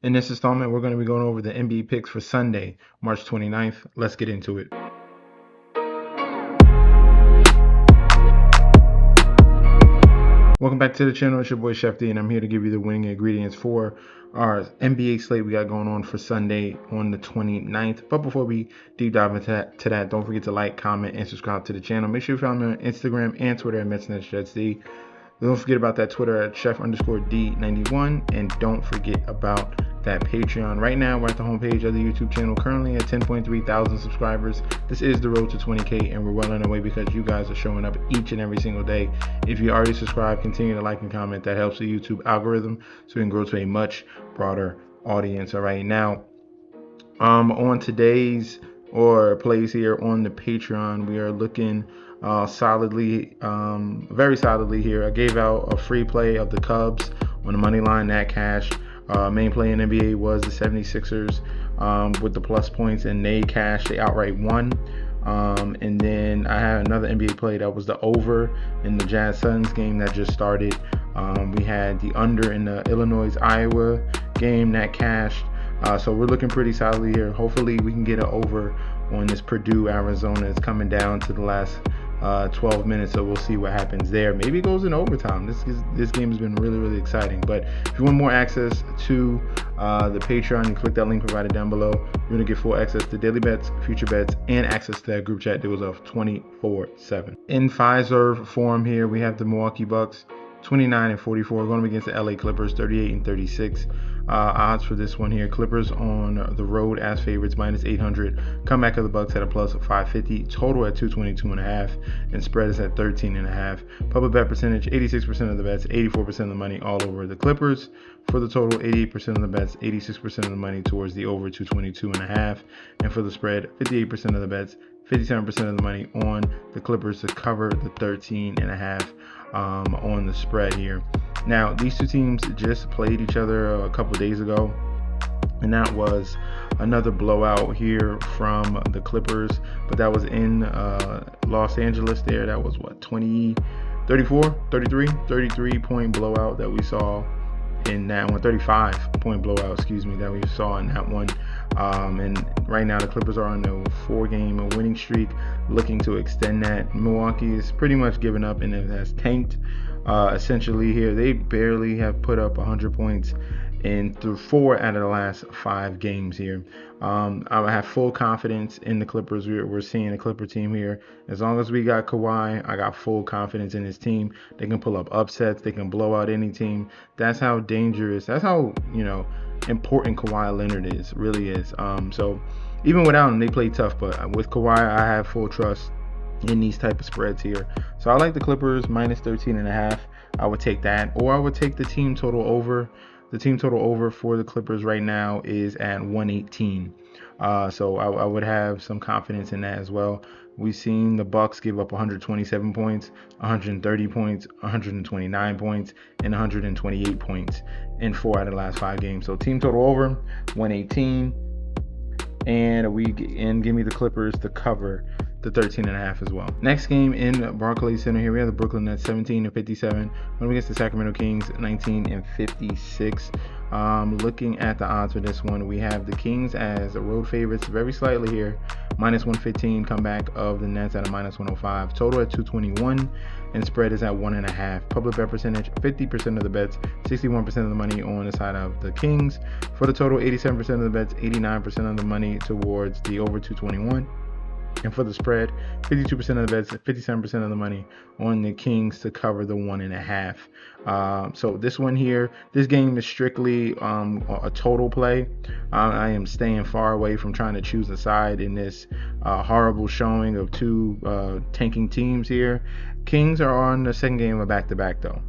In this installment, we're going to be going over the NBA picks for Sunday, March 29th. Let's get into it. Welcome back to the channel. It's your boy Chef D, and I'm here to give you the winning ingredients for our NBA slate we got going on for Sunday on the 29th. But before we deep dive into that, don't forget to like, comment, and subscribe to the channel. Make sure you follow me on Instagram and Twitter at MetsNetShedD. Don't forget about that Twitter at chef_D91, and don't forget about that Patreon. Right now, we're at the homepage of the YouTube channel, currently at 10.3 thousand subscribers. This is the road to 20K, and we're well on our way because you guys are showing up each and every single day. If you already subscribed, continue to like and comment. That helps the YouTube algorithm so we can grow to a much broader audience. All right, now on today's plays here on the Patreon, we are looking solidly, very solidly here. I gave out a free play of the Cubs on the money line that cashed. Main play in NBA was the 76ers with the plus points, and they cashed. They outright won. And then I had another NBA play that was the over in the Jazz Suns game that just started. We had the under in the Illinois-Iowa game that cashed. So we're looking pretty solidly here. Hopefully we can get an over on this Purdue-Arizona. It's coming down to the last 12 minutes, so we'll see what happens there. Maybe it goes in overtime. This game has been really, really exciting. But if you want more access to the Patreon, you click that link provided down below. You're going to get full access to daily bets, future bets, and access to that group chat that goes off 24/7. In Pfizer form here, we have the Milwaukee Bucks 29-44 going up against the LA Clippers 38-36. Odds for this one here: Clippers on the road as favorites -800. Comeback of the Bucks at a plus 550. Total at 222.5, and spread is at 13.5. Public bet percentage: 86% of the bets, 84% of the money all over the Clippers. For the total, 88% of the bets, 86% of the money towards the over 222.5, and for the spread, 58% of the bets, 57% of the money on the Clippers to cover the 13.5 on the spread here. Now, these two teams just played each other a couple days ago, and that was another blowout here from the Clippers, but that was in Los Angeles there. That was what, 33 point blowout that we saw in that one. 35 point blowout, that we saw in that one. And right now the Clippers are on a 4-game winning streak, looking to extend that. Milwaukee is pretty much given up and it has tanked. Essentially here, they barely have put up 100 points through 4 out of the last 5 games here. I have full confidence in the Clippers. We're seeing a Clipper team here. As long as we got Kawhi, I got full confidence in this team. They can pull up upsets. They can blow out any team. That's how dangerous. That's how important Kawhi Leonard really is. So even without him, they play tough. But with Kawhi, I have full trust in these type of spreads here. So I like the Clippers -13.5. I would take that, or I would take the team total over. The team total over for the Clippers right now is at 118. So I would have some confidence in that as well. We've seen the Bucks give up 127 points, 130 points, 129 points, and 128 points in 4 out of the last 5 games. So team total over 118, and give me the Clippers to cover the 13.5 as well. Next game in Barclays Center here, we have the Brooklyn Nets 17-57 going against the Sacramento Kings 19-56. Looking at the odds for this one, we have the Kings as road favorites very slightly here, -115. Comeback of the Nets at a -105. Total at 221, and spread is at 1.5. Public bet percentage: 50% of the bets, 61% of the money on the side of the Kings. For the total, 87% of the bets, 89% of the money towards the over 221. And for the spread, 52% of the bets, 57% of the money on the Kings to cover the 1.5. So this one here, this game is strictly a total play. I am staying far away from trying to choose a side in this horrible showing of two tanking teams here. Kings are on the second game of a back-to-back though.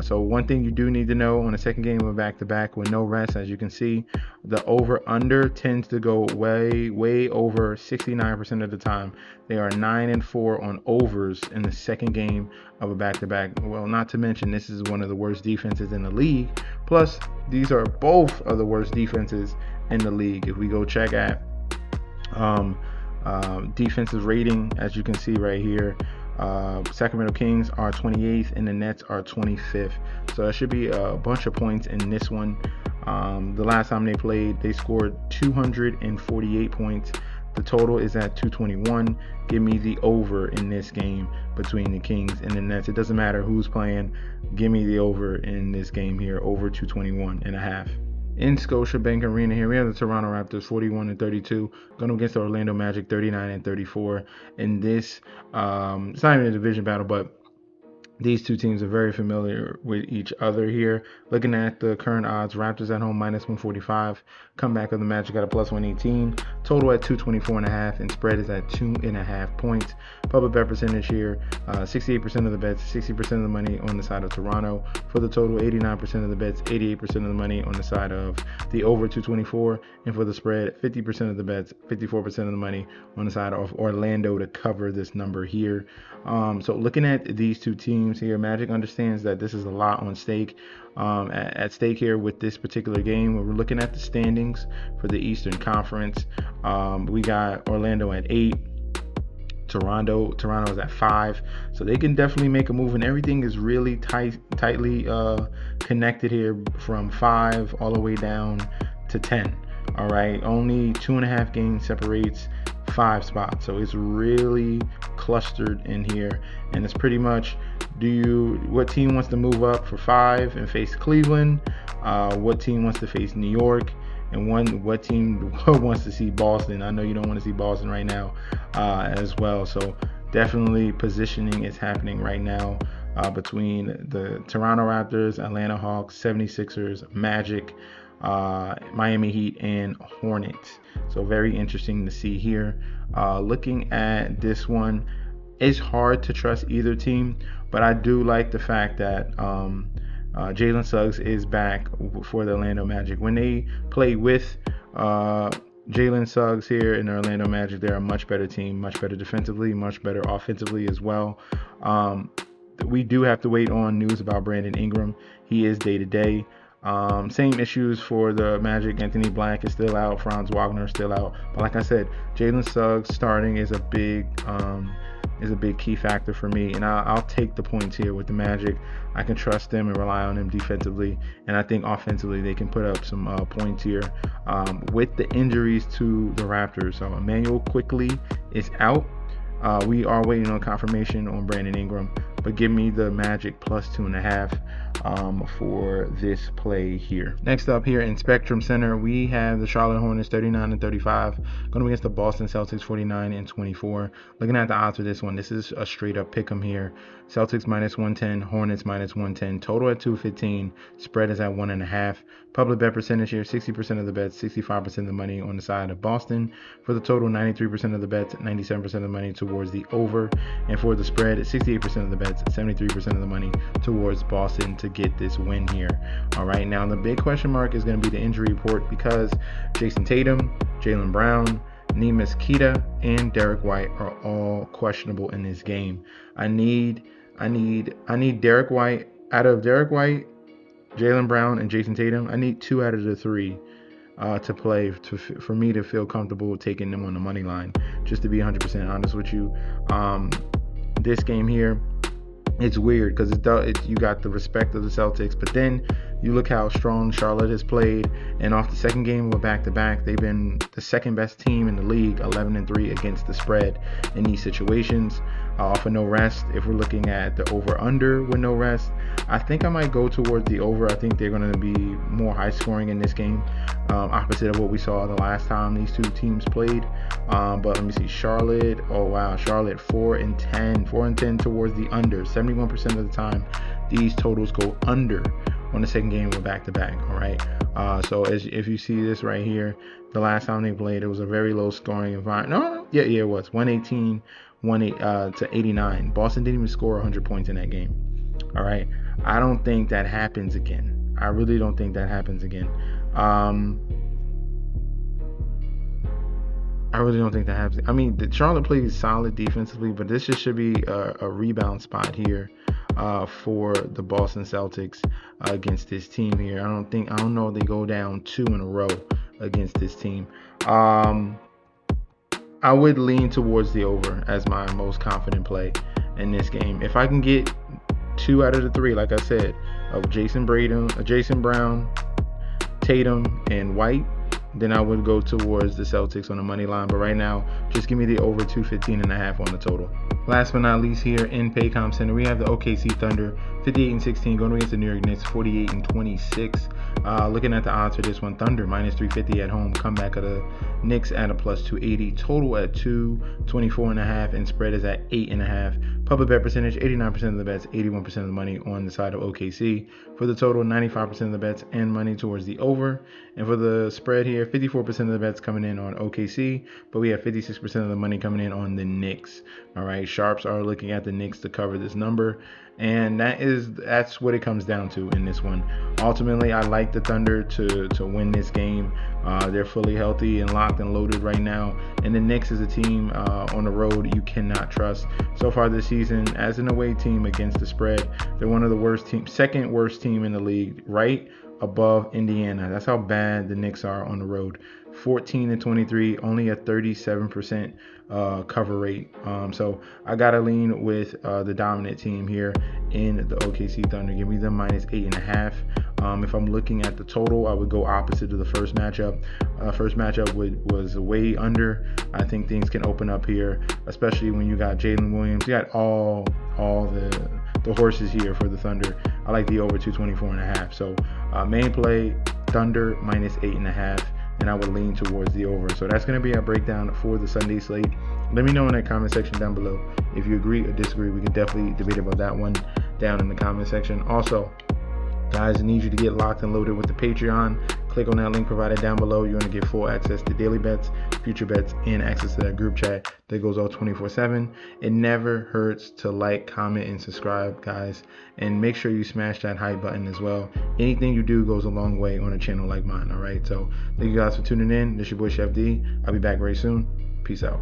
So one thing you do need to know on the second game of a back-to-back with no rest, as you can see, the over-under tends to go way over 69% of the time. They are 9-4 on overs in the second game of a back-to-back. Well, not to mention this is one of the worst defenses in the league. Plus, these are both of the worst defenses in the league. If we go check at defensive rating, as you can see right here, Sacramento Kings are 28th and the Nets are 25th. So there should be a bunch of points in this one. The last time they played, they scored 248 points. The total is at 221. Give me the over in this game between the Kings and the Nets. It doesn't matter who's playing. Give me the over in this game here, over 221.5. In Scotiabank Arena here, we have the Toronto Raptors 41-32 going against the Orlando Magic 39-34. In this, it's not even a division battle, but these two teams are very familiar with each other here. Looking at the current odds, Raptors at home -145. Comeback of the Magic at a +118. Total at 224.5, and spread is at 2.5 points. Public bet percentage here, 68% of the bets, 60% of the money on the side of Toronto. For the total, 89% of the bets, 88% of the money on the side of the over 224. And for the spread, 50% of the bets, 54% of the money on the side of Orlando to cover this number here. So looking at these two teams here, Magic understands that this is a lot on stake. At stake here with this particular game, when we're looking at the standings for the Eastern Conference, we got Orlando at 8. Toronto is at 5, so they can definitely make a move, and everything is really tightly connected here from 5 all the way down to 10. All right, only 2.5 games separates 5 spots, so it's really clustered in here, and it's pretty much what team wants to move up for 5 and face Cleveland, what team wants to face New York, and what team wants to see Boston. I know you don't want to see Boston right now as well, so definitely positioning is happening right now between the Toronto Raptors, Atlanta Hawks, 76ers, Magic, Miami Heat, and Hornets. So very interesting to see here. Looking at this one, it's hard to trust either team, but I do like the fact that Jalen Suggs is back for the Orlando Magic. When they play with Jalen Suggs here in the Orlando Magic, they're a much better team, much better defensively, much better offensively as well. We do have to wait on news about Brandon Ingram. He is day-to-day. Same issues for the Magic. Anthony Black is still out. Franz Wagner is still out. But like I said, Jalen Suggs starting is a big key factor for me, and I'll take the points here with the Magic. I can trust them and rely on them defensively, and I think offensively they can put up some points here. With the injuries to the Raptors, so Emmanuel Quickly is out. We are waiting on confirmation on Brandon Ingram, but give me the Magic plus 2.5 for this play here. Next up here in Spectrum Center, we have the Charlotte Hornets 39-35 going against the Boston Celtics 49-24. Looking at the odds for this one, this is a straight up pick 'em here. Celtics -110, Hornets -110, total at 215, spread is at 1.5. Public bet percentage here, 60% of the bets, 65% of the money on the side of Boston. For the total, 93% of the bets, 97% of the money towards the over. And for the spread, 68% of the bets, 73% of the money towards Boston to get this win here. All right, now the big question mark is going to be the injury report, because Jason Tatum, Jaylen Brown, Neemias Queta, and Derek White are all questionable in this game. I need Derek White. Out of Derek White, Jaylen Brown, and Jason Tatum, I need 2 out of the 3 to play for me to feel comfortable taking them on the money line. Just to be 100% honest with you, this game here, it's weird because you got the respect of the Celtics, but then you look how strong Charlotte has played, and off the second game of a back-to-back, they've been the second best team in the league, 11-3 against the spread in these situations. Off of no rest, if we're looking at the over-under with no rest, I think I might go towards the over. I think they're going to be more high-scoring in this game, opposite of what we saw the last time these two teams played. But let me see, Charlotte. Oh wow, Charlotte 4-10 towards the under. 71% of the time, these totals go under on the second game of a back-to-back. All right. So if you see this right here, the last time they played, it was a very low-scoring environment. It was 118 to 89. Boston didn't even score 100 points in that game. All right. I don't think that happens again. I really don't think that happens again. I really don't think that happens. I mean, the Charlotte plays solid defensively, but this just should be a rebound spot here for the Boston Celtics against this team here. I don't know if they go down 2 in a row against this team. I would lean towards the over as my most confident play in this game. If I can get 2 out of the 3, like I said, of Jason Brown, Tatum and White, then I would go towards the Celtics on the money line. But right now, just give me the over 215.5 on the total. Last but not least, here in Paycom Center, we have the OKC Thunder, 58-16, going against the New York Knicks, 48-26. Looking at the odds for this one, Thunder minus 350 at home, comeback of the Knicks at a plus 280, total at 224.5, and spread is at 8.5. Public bet percentage, 89% of the bets, 81% of the money on the side of OKC. For the total, 95% of the bets and money towards the over. And for the spread here, 54% of the bets coming in on OKC, but we have 56% of the money coming in on the Knicks. All right, sharps are looking at the Knicks to cover this number, and that's what it comes down to in this one. Ultimately, I like the Thunder to win this game. They're fully healthy and locked and loaded right now, and the Knicks is a team on the road you cannot trust. So far this season, as an away team against the spread, they're one of the worst teams, second worst team in the league, right above Indiana. That's how bad the Knicks are on the road. 14-23, only a 37% cover rate. So I gotta lean with the dominant team here in the OKC Thunder. Give me them minus 8.5. If I'm looking at the total, I would go opposite to the first matchup. First matchup was way under. I think things can open up here, especially when you got Jalen Williams. You got all the horses here for the Thunder. I like the over 224.5. So main play, Thunder minus 8.5. And I would lean towards the over. So that's going to be our breakdown for the Sunday slate. Let me know in the comment section down below if you agree or disagree. We can definitely debate about that one down in the comment section. Also, guys, I need you to get locked and loaded with the Patreon. Click on that link provided down below. You're going to get full access to daily bets, future bets, and access to that group chat that goes all 24/7. It never hurts to like, comment, and subscribe, guys. And make sure you smash that hype button as well. Anything you do goes a long way on a channel like mine, all right? So thank you guys for tuning in. This is your boy Chef D. I'll be back very soon. Peace out.